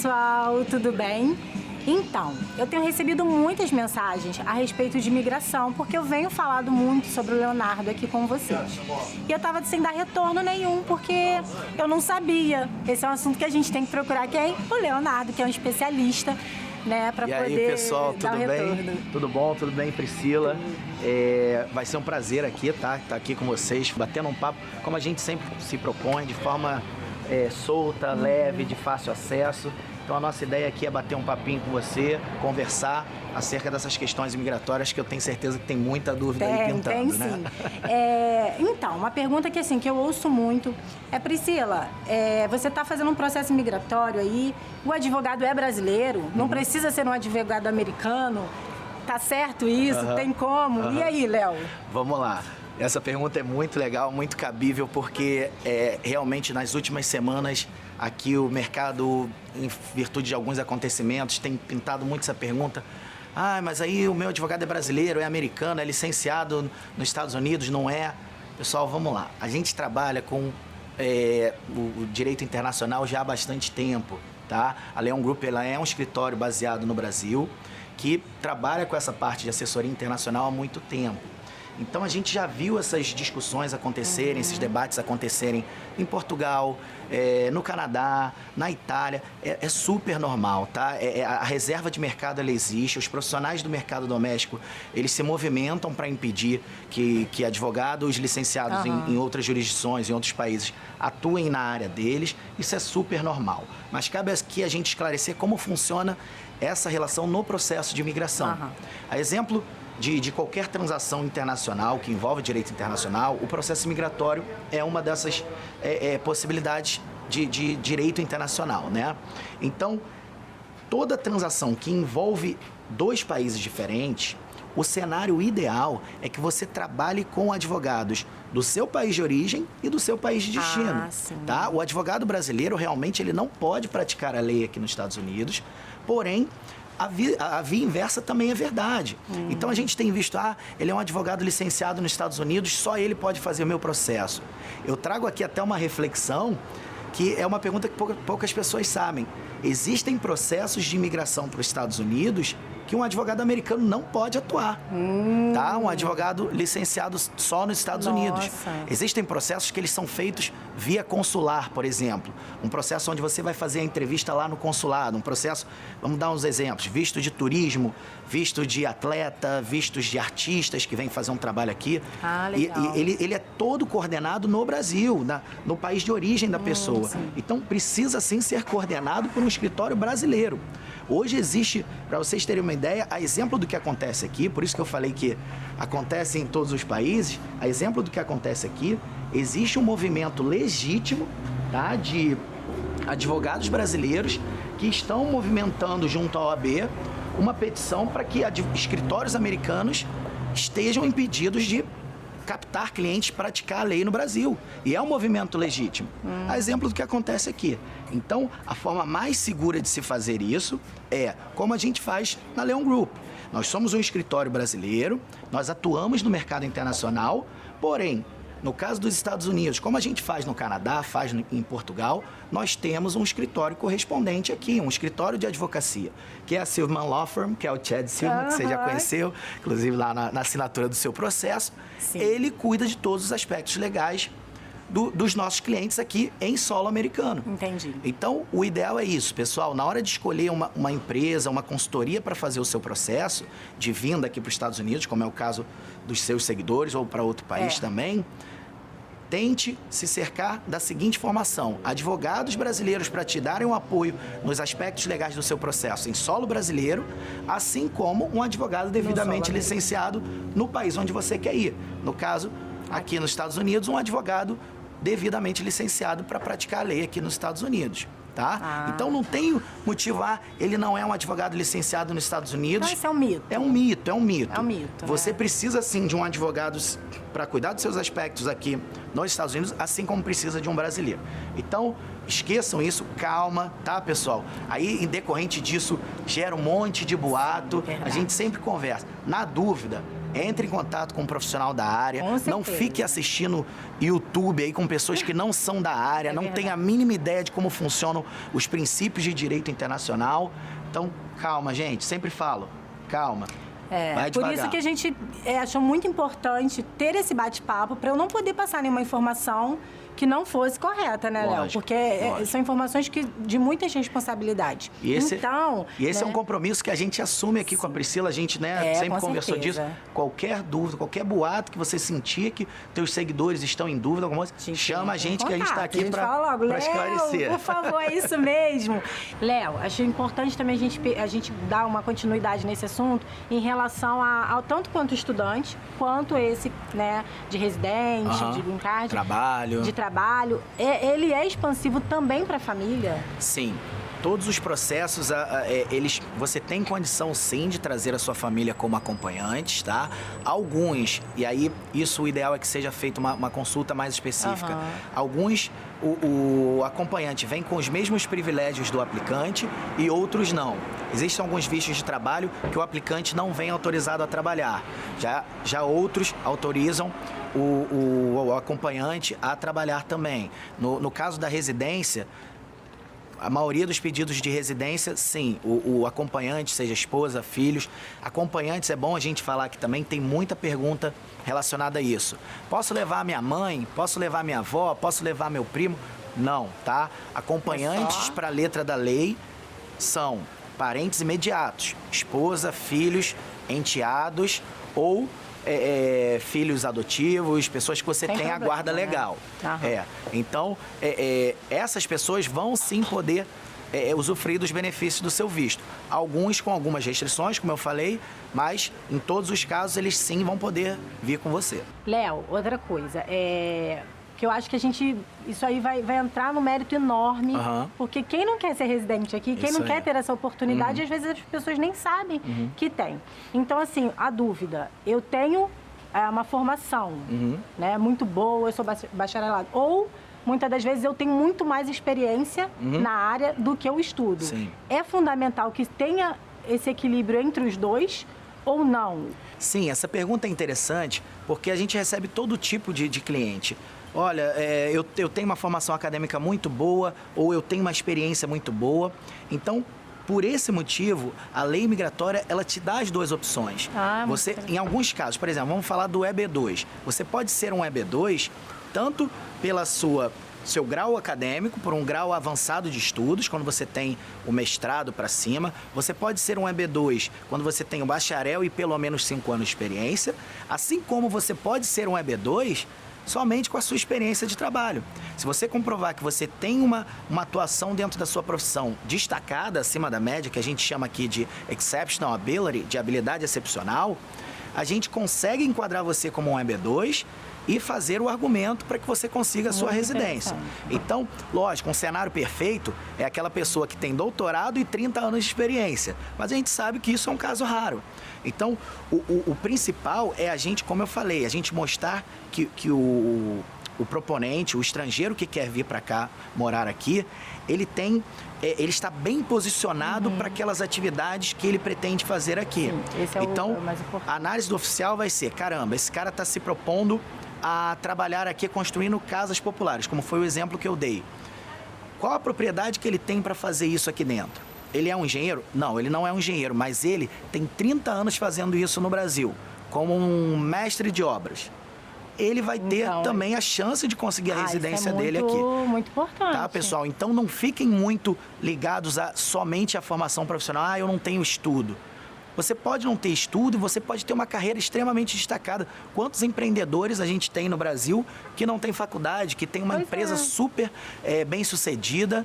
pessoal, tudo bem? Então, eu tenho recebido muitas mensagens a respeito de imigração, porque eu venho falando muito sobre o Leonardo aqui com vocês. E eu tava sem dar retorno nenhum, porque eu não sabia. Esse é um assunto que a gente tem que procurar quem? O Leonardo, que é um especialista, né, para poder aí, pessoal, dar tudo o bem? retorno. Tudo bom? Tudo bem, Priscila? Vai ser um prazer aqui, tá? Estar aqui com vocês, batendo um papo, como a gente sempre se propõe, de forma solta, leve, de fácil acesso. Então a nossa ideia aqui é bater um papinho com você, conversar acerca dessas questões migratórias que eu tenho certeza que tem muita dúvida aí pintando, tem, né? Sim. Então, uma pergunta que, assim, que eu ouço muito é, Priscila, você está fazendo um processo migratório aí, o advogado é brasileiro, não precisa ser um advogado americano, tá certo isso? Tem como? E aí, Léo? Vamos lá. Essa pergunta é muito legal, muito cabível, porque realmente nas últimas semanas aqui o mercado, em virtude de alguns acontecimentos, tem pintado muito essa pergunta. Ah, mas aí o meu advogado é brasileiro, é americano, é licenciado nos Estados Unidos, não é? Pessoal, vamos lá. A gente trabalha com o direito internacional já há bastante tempo, tá? A Leon Group, ela é um escritório baseado no Brasil que trabalha com essa parte de assessoria internacional há muito tempo. Então a gente já viu essas discussões acontecerem, esses debates acontecerem em Portugal, no Canadá, na Itália. É super normal, tá? A reserva de mercado, ela existe. Os profissionais do mercado doméstico, eles se movimentam para impedir que advogados licenciados em outras jurisdições, em outros países, atuem na área deles. Isso é super normal. Mas cabe aqui a gente esclarecer como funciona essa relação no processo de imigração. A exemplo de qualquer transação internacional que envolve direito internacional, o processo migratório é uma dessas possibilidades de direito internacional, né? Então, toda transação que envolve dois países diferentes, o cenário ideal é que você trabalhe com advogados do seu país de origem e do seu país de destino, tá? O advogado brasileiro, realmente, ele não pode praticar a lei aqui nos Estados Unidos, porém, a via inversa também é verdade. Então a gente tem visto, ele é um advogado licenciado nos Estados Unidos, só ele pode fazer o meu processo. Eu trago aqui até uma reflexão, que é uma pergunta que poucas pessoas sabem. Existem processos de imigração para os Estados Unidos que um advogado americano não pode atuar, tá? Um advogado licenciado só nos Estados Unidos. Existem processos que eles são feitos via consular, por exemplo. Um processo onde você vai fazer a entrevista lá no consulado. Um processo, vamos dar uns exemplos, visto de turismo, visto de atleta, vistos de artistas que vêm fazer um trabalho aqui. Legal. E ele é todo coordenado no Brasil, no país de origem da pessoa. Então, precisa sim ser coordenado por um escritório brasileiro. Hoje existe, para vocês terem uma ideia, a exemplo do que acontece aqui, por isso que eu falei que acontece em todos os países, a exemplo do que acontece aqui, existe um movimento legítimo, tá, de advogados brasileiros que estão movimentando junto à OAB uma petição para que escritórios americanos estejam impedidos de captar clientes, praticar a lei no Brasil. E é um movimento legítimo. A exemplo do que acontece aqui. Então, a forma mais segura de se fazer isso é como a gente faz na Leon Group. Nós somos um escritório brasileiro, nós atuamos no mercado internacional, porém, no caso dos Estados Unidos, como a gente faz no Canadá, faz em Portugal, nós temos um escritório correspondente aqui, um escritório de advocacia, que é a Silverman Law Firm, que é o Chad Silverman, que você já conheceu, inclusive lá na assinatura do seu processo. Ele cuida de todos os aspectos legais dos nossos clientes aqui em solo americano. Entendi. Então, o ideal é isso, pessoal. Na hora de escolher uma empresa, uma consultoria para fazer o seu processo de vinda aqui para os Estados Unidos, como é o caso dos seus seguidores ou para outro país também, tente se cercar da seguinte formação: advogados brasileiros para te darem um apoio nos aspectos legais do seu processo em solo brasileiro, assim como um advogado devidamente licenciado no país onde você quer ir. No caso, aqui nos Estados Unidos, um advogado devidamente licenciado para praticar a lei aqui nos Estados Unidos, tá? Então não tem motivo, ele não é um advogado licenciado nos Estados Unidos. Então, isso é um mito. É um mito, é um mito. É um mito, Você precisa sim de um advogado para cuidar dos seus aspectos aqui nos Estados Unidos, assim como precisa de um brasileiro. Então, esqueçam isso, calma, tá, pessoal? Aí, em decorrente disso, gera um monte de boato. Sim, a gente sempre conversa. Na dúvida, entre em contato com um profissional da área. Não fique assistindo YouTube aí com pessoas que não são da área, não têm a mínima ideia de como funcionam os princípios de direito internacional. Então, calma, gente. Sempre falo, calma. Vai por devagar. isso que a gente achou muito importante ter esse bate-papo para eu não poder passar nenhuma informação que não fosse correta, né, Léo? Porque são informações de muitas responsabilidades. E esse, então, é um compromisso que a gente assume aqui com a Priscila. A gente sempre conversou disso. Qualquer dúvida, qualquer boato que você sentir que teus seguidores estão em dúvida, chama a gente que a gente está aqui para esclarecer. Por favor, é isso mesmo. Léo, achei importante também a gente dar uma continuidade nesse assunto em relação ao tanto quanto estudante, quanto esse, né, de residente, de green card. Trabalho, ele é expansivo também para a família? Sim. Todos os processos, você tem condição, sim, de trazer a sua família como acompanhantes, tá? Alguns, e aí isso o ideal é que seja feita uma consulta mais específica. Alguns, o acompanhante vem com os mesmos privilégios do aplicante e outros não. Existem alguns vistos de trabalho que o aplicante não vem autorizado a trabalhar. Já outros autorizam o acompanhante a trabalhar também. No caso da residência, a maioria dos pedidos de residência, sim, o acompanhante, seja esposa, filhos. Acompanhantes, é bom a gente falar que também tem muita pergunta relacionada a isso. Posso levar minha mãe? Posso levar minha avó? Posso levar meu primo? Não, tá? Acompanhantes para a letra da lei são parentes imediatos, esposa, filhos, enteados ou filhos adotivos, pessoas que você tem a guarda legal. Então, essas pessoas vão sim poder usufruir dos benefícios do seu visto. Alguns com algumas restrições, como eu falei, mas em todos os casos eles sim vão poder vir com você. Léo, outra coisa, que eu acho que isso aí vai entrar no mérito enorme, porque quem não quer ser residente aqui, quem não quer ter essa oportunidade, às vezes as pessoas nem sabem que tem. Então, assim, a dúvida, eu tenho uma formação, né, muito boa, eu sou bacharelado, ou muitas das vezes eu tenho muito mais experiência na área do que eu estudo. Sim. É fundamental que tenha esse equilíbrio entre os dois ou não? Sim, essa pergunta é interessante, porque a gente recebe todo tipo de cliente. Olha, eu tenho uma formação acadêmica muito boa ou eu tenho uma experiência muito boa. Então, por esse motivo, a lei migratória, ela te dá as duas opções. Você, em alguns casos, por exemplo, vamos falar do EB2. Você pode ser um EB2 tanto pela seu grau acadêmico, por um grau avançado de estudos, quando você tem o mestrado para cima. Você pode ser um EB2 quando você tem o bacharel e pelo menos 5 anos de experiência. Assim como você pode ser um EB2 somente com a sua experiência de trabalho. Se você comprovar que você tem uma atuação dentro da sua profissão destacada, acima da média, que a gente chama aqui de exceptional ability, de habilidade excepcional, a gente consegue enquadrar você como um EB2 e fazer o argumento para que você consiga a sua residência. Então, lógico, um cenário perfeito é aquela pessoa que tem doutorado e 30 anos de experiência, mas a gente sabe que isso é um caso raro. Então, o principal é a gente, como eu falei, a gente mostrar que o proponente, o estrangeiro que quer vir para cá, morar aqui, ele está bem posicionado para aquelas atividades que ele pretende fazer aqui. Sim, esse é então, o mais importante. A análise do oficial vai ser, caramba, esse cara está se propondo a trabalhar aqui construindo casas populares, como foi o exemplo que eu dei. Qual a propriedade que ele tem para fazer isso aqui dentro? Ele é um engenheiro? Não, ele não é um engenheiro, mas ele tem 30 anos fazendo isso no Brasil, como um mestre de obras. Ele vai ter também a chance de conseguir a residência dele aqui. Muito importante. Tá, pessoal? Então não fiquem muito ligados somente à formação profissional. Eu não tenho estudo. Você pode não ter estudo e você pode ter uma carreira extremamente destacada. Quantos empreendedores a gente tem no Brasil que não tem faculdade, que tem uma empresa super bem-sucedida,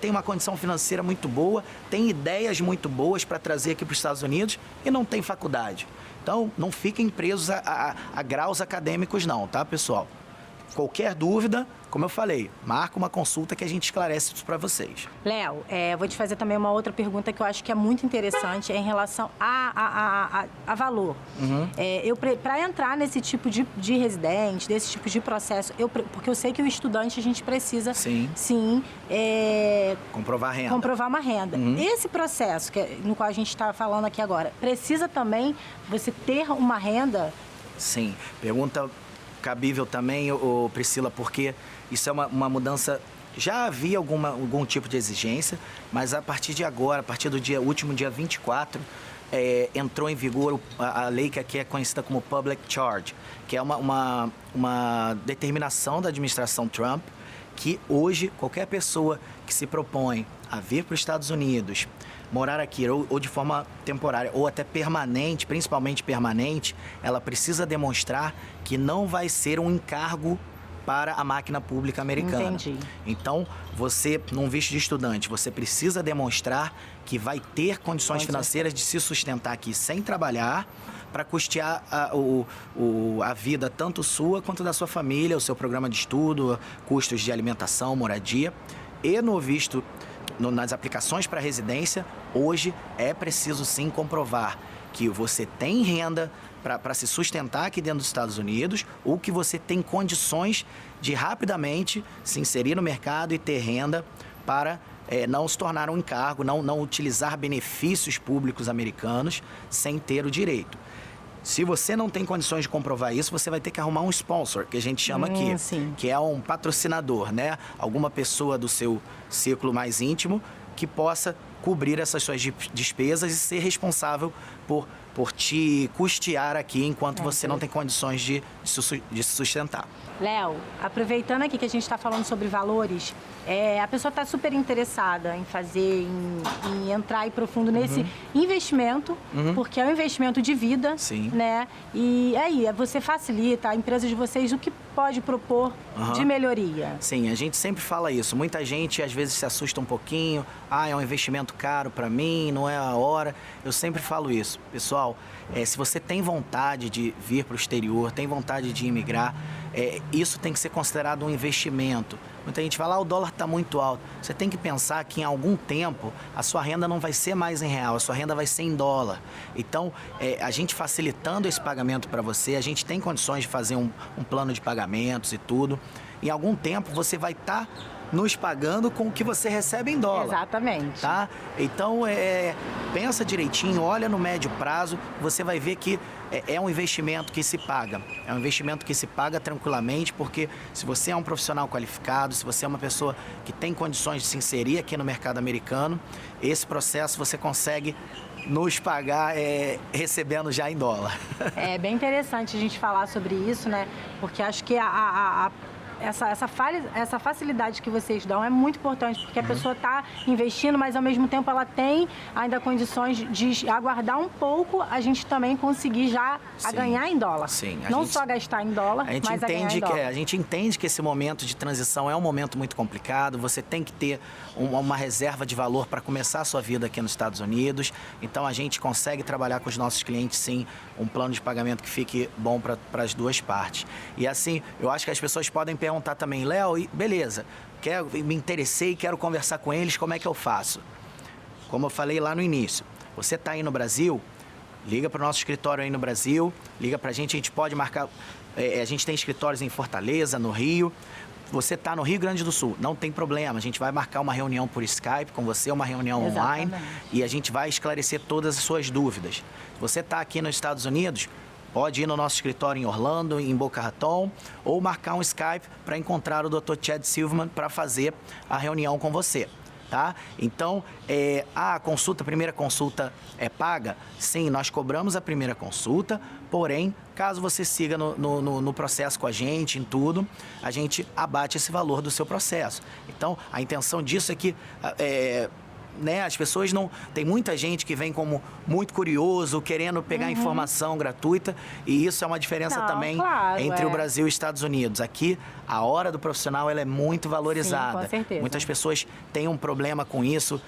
tem uma condição financeira muito boa, tem ideias muito boas para trazer aqui para os Estados Unidos e não tem faculdade. Então, não fiquem presos a graus acadêmicos não, tá, pessoal? qualquer dúvida, como eu falei, marca uma consulta que a gente esclarece isso para vocês. Léo, vou te fazer também uma outra pergunta que eu acho que é muito interessante, em relação a valor. Para entrar nesse tipo de residente, desse tipo de processo, porque eu sei que o estudante, a gente precisa, sim comprovar uma renda. Esse processo no qual a gente está falando aqui agora, precisa também você ter uma renda? Sim, pergunta cabível também, Priscila, porque isso é uma mudança. Já havia algum tipo de exigência, mas a partir de agora, a partir do último dia 24, entrou em vigor a lei que aqui é conhecida como Public Charge, que é uma determinação da administração Trump, que hoje qualquer pessoa que se propõe a vir para os Estados Unidos, morar aqui ou de forma temporária ou até permanente, principalmente permanente, ela precisa demonstrar que não vai ser um encargo para a máquina pública americana. Entendi. Então, você, num visto de estudante, você precisa demonstrar que vai ter condições financeiras de se sustentar aqui sem trabalhar, para custear a vida tanto sua quanto da sua família, o seu programa de estudo, custos de alimentação, moradia. E no visto, nas aplicações para residência, hoje é preciso sim comprovar que você tem renda para se sustentar aqui dentro dos Estados Unidos, ou que você tem condições de rapidamente se inserir no mercado e ter renda para não se tornar um encargo, não utilizar benefícios públicos americanos sem ter o direito. Se você não tem condições de comprovar isso, você vai ter que arrumar um sponsor, que a gente chama aqui, que é um patrocinador, né? Alguma pessoa do seu círculo mais íntimo que possa cobrir essas suas despesas e ser responsável por te custear aqui enquanto você não tem condições de se sustentar. Léo, aproveitando aqui que a gente está falando sobre valores, a pessoa está super interessada em fazer, em entrar aí profundo nesse investimento, porque é um investimento de vida, né? E aí, você facilita a empresa de vocês, o que pode propor de melhoria? Sim, a gente sempre fala isso. Muita gente às vezes se assusta um pouquinho, é um investimento caro para mim, não é a hora. Eu sempre falo isso. Pessoal, se você tem vontade de vir para o exterior, tem vontade de imigrar, isso tem que ser considerado um investimento. Muita gente fala, o dólar está muito alto. Você tem que pensar que em algum tempo a sua renda não vai ser mais em real, a sua renda vai ser em dólar. Então, a gente facilitando esse pagamento para você, a gente tem condições de fazer um plano de pagamentos e tudo. Em algum tempo você vai estar nos pagando com o que você recebe em dólar. Exatamente. Tá? Então, pensa direitinho, olha no médio prazo, você vai ver que é um investimento que se paga. É um investimento que se paga tranquilamente, porque se você é um profissional qualificado, se você é uma pessoa que tem condições de se inserir aqui no mercado americano, esse processo você consegue nos pagar recebendo já em dólar. É bem interessante a gente falar sobre isso, né? Porque acho que essa facilidade que vocês dão é muito importante, porque a pessoa está investindo, mas ao mesmo tempo ela tem ainda condições de aguardar um pouco, a gente também conseguir já ganhar em dólar. Sim, não só gastar em dólar, mas ganhar em dólar. A gente entende que esse momento de transição é um momento muito complicado, você tem que ter uma reserva de valor para começar a sua vida aqui nos Estados Unidos, então a gente consegue trabalhar com os nossos clientes, sim, um plano de pagamento que fique bom para as duas partes. E assim, eu acho que as pessoas podem perguntar também, Léo, beleza, me interessei, quero conversar com eles, como é que eu faço? Como eu falei lá no início, você está aí no Brasil, liga para o nosso escritório aí no Brasil, liga para a gente pode marcar, a gente tem escritórios em Fortaleza, no Rio. Você está no Rio Grande do Sul, não tem problema, a gente vai marcar uma reunião por Skype com você, uma reunião online, e a gente vai esclarecer todas as suas dúvidas. Se você está aqui nos Estados Unidos, pode ir no nosso escritório em Orlando, em Boca Raton, ou marcar um Skype para encontrar o Dr. Chad Silverman para fazer a reunião com você. Tá? Então, a primeira consulta é paga? Sim, nós cobramos a primeira consulta, porém, caso você siga no processo com a gente, em tudo, a gente abate esse valor do seu processo. Então, a intenção disso é que né, as pessoas não... Tem muita gente que vem como muito curioso, querendo pegar informação gratuita, e isso é uma diferença também entre o Brasil e os Estados Unidos. Aqui, a hora do profissional, ela é muito valorizada. Sim, com certeza. Muitas pessoas têm um problema com isso,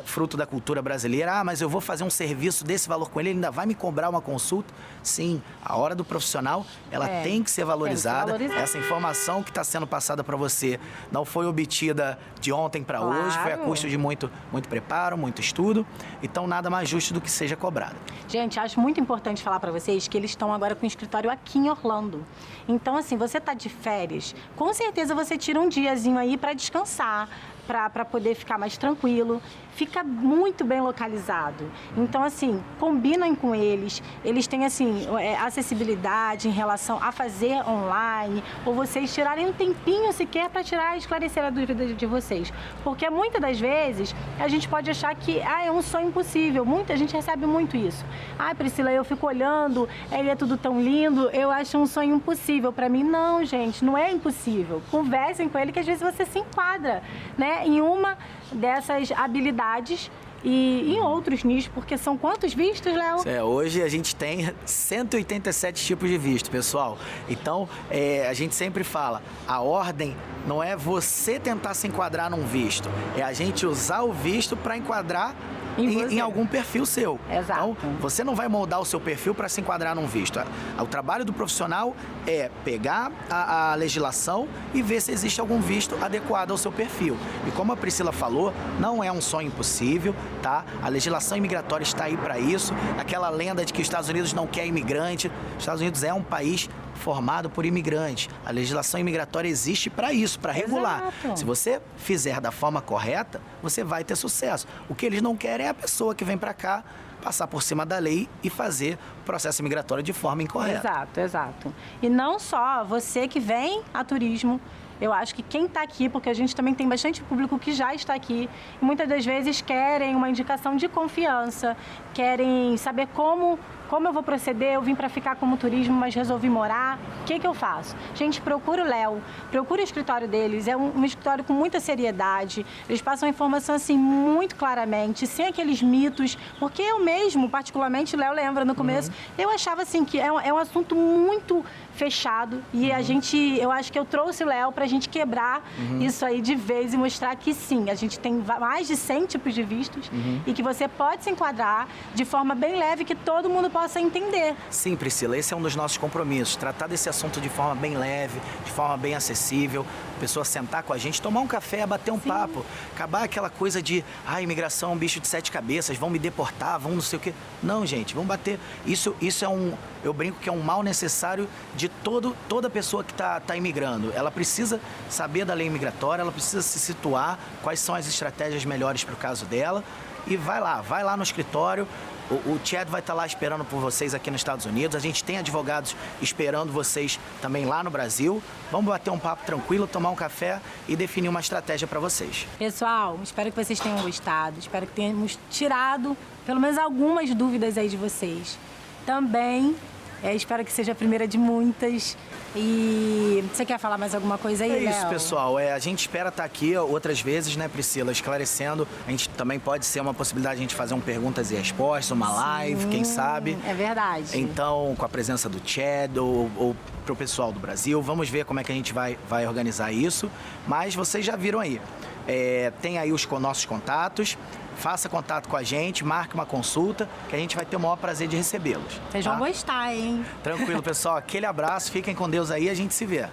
fruto da cultura brasileira. Mas eu vou fazer um serviço desse valor com ele ainda vai me cobrar uma consulta? Sim, a hora do profissional, ela tem que ser valorizada. Essa informação que está sendo passada para você não foi obtida de ontem para hoje, foi a custo de muito preparo, muito estudo. Então, nada mais justo do que seja cobrado. Gente, acho muito importante falar para vocês que eles estão agora com o escritório aqui em Orlando. Então, assim, você tá de férias, com certeza você tira um diazinho aí para descansar, para poder ficar mais tranquilo. Fica muito bem localizado. Então, assim, combinem com eles. Eles têm, assim, acessibilidade em relação a fazer online, ou vocês tirarem um tempinho sequer para tirar e esclarecer a dúvida de vocês. Porque muitas das vezes a gente pode achar que é um sonho impossível. Muita gente recebe muito isso. Priscila, eu fico olhando, ele é tudo tão lindo, eu acho um sonho impossível para mim. Não, gente, não é impossível. Conversem com ele que às vezes você se enquadra, né, em uma dessas habilidades e em outros nichos, porque são quantos vistos, Léo? Hoje a gente tem 187 tipos de visto, pessoal. Então, a gente sempre fala, a ordem não é você tentar se enquadrar num visto, é a gente usar o visto para enquadrar em algum perfil seu. Exato. Então, você não vai moldar o seu perfil para se enquadrar num visto. O trabalho do profissional é pegar a legislação e ver se existe algum visto adequado ao seu perfil. E como a Priscila falou, não é um sonho impossível, tá? A legislação imigratória está aí para isso. Aquela lenda de que os Estados Unidos não quer imigrante. Os Estados Unidos é um país formado por imigrantes. A legislação imigratória existe para isso, para regular. Exato. Se você fizer da forma correta, você vai ter sucesso. O que eles não querem é a pessoa que vem para cá passar por cima da lei e fazer o processo migratório de forma incorreta. Exato, exato. E não só você que vem a turismo. Eu acho que quem está aqui, porque a gente também tem bastante público que já está aqui, e muitas das vezes querem uma indicação de confiança, querem saber como eu vou proceder, eu vim para ficar como turismo, mas resolvi morar, o que eu faço? Gente, procura o Léo, procura o escritório deles, é um escritório com muita seriedade, eles passam a informação assim muito claramente, sem aqueles mitos, porque eu mesmo, particularmente, o Léo lembra no começo, eu achava assim que é um assunto muito fechado e eu acho que eu trouxe o Léo pra gente quebrar isso aí de vez e mostrar que sim, a gente tem mais de 100 tipos de vistos e que você pode se enquadrar de forma bem leve que todo mundo possa entender. Sim, Priscila, esse é um dos nossos compromissos, tratar desse assunto de forma bem leve, de forma bem acessível, a pessoa sentar com a gente, tomar um café, bater um papo, acabar aquela coisa de, imigração é um bicho de 7 cabeças, vão me deportar, vão não sei o quê. Não, gente, vamos bater. Isso é eu brinco que é um mal necessário de toda pessoa que está imigrando. Ela precisa saber da lei migratória, ela precisa se situar, quais são as estratégias melhores para o caso dela, e vai lá no escritório. O Chad vai estar lá esperando por vocês aqui nos Estados Unidos. A gente tem advogados esperando vocês também lá no Brasil. Vamos bater um papo tranquilo, tomar um café e definir uma estratégia para vocês. Pessoal, espero que vocês tenham gostado. Espero que tenhamos tirado pelo menos algumas dúvidas aí de vocês. Também espero que seja a primeira de muitas. E você quer falar mais alguma coisa aí, Léo? É isso, pessoal. A gente espera estar aqui outras vezes, né, Priscila, esclarecendo. A gente também pode ser uma possibilidade de a gente fazer um perguntas e respostas, uma live, quem sabe. É verdade. Então, com a presença do Chad ou pro pessoal do Brasil, vamos ver como é que a gente vai organizar isso. Mas vocês já viram aí. Tem aí os nossos contatos. Faça contato com a gente, marque uma consulta, que a gente vai ter o maior prazer de recebê-los. Vocês vão gostar, hein? Tranquilo, pessoal. Aquele abraço, fiquem com Deus aí, a gente se vê.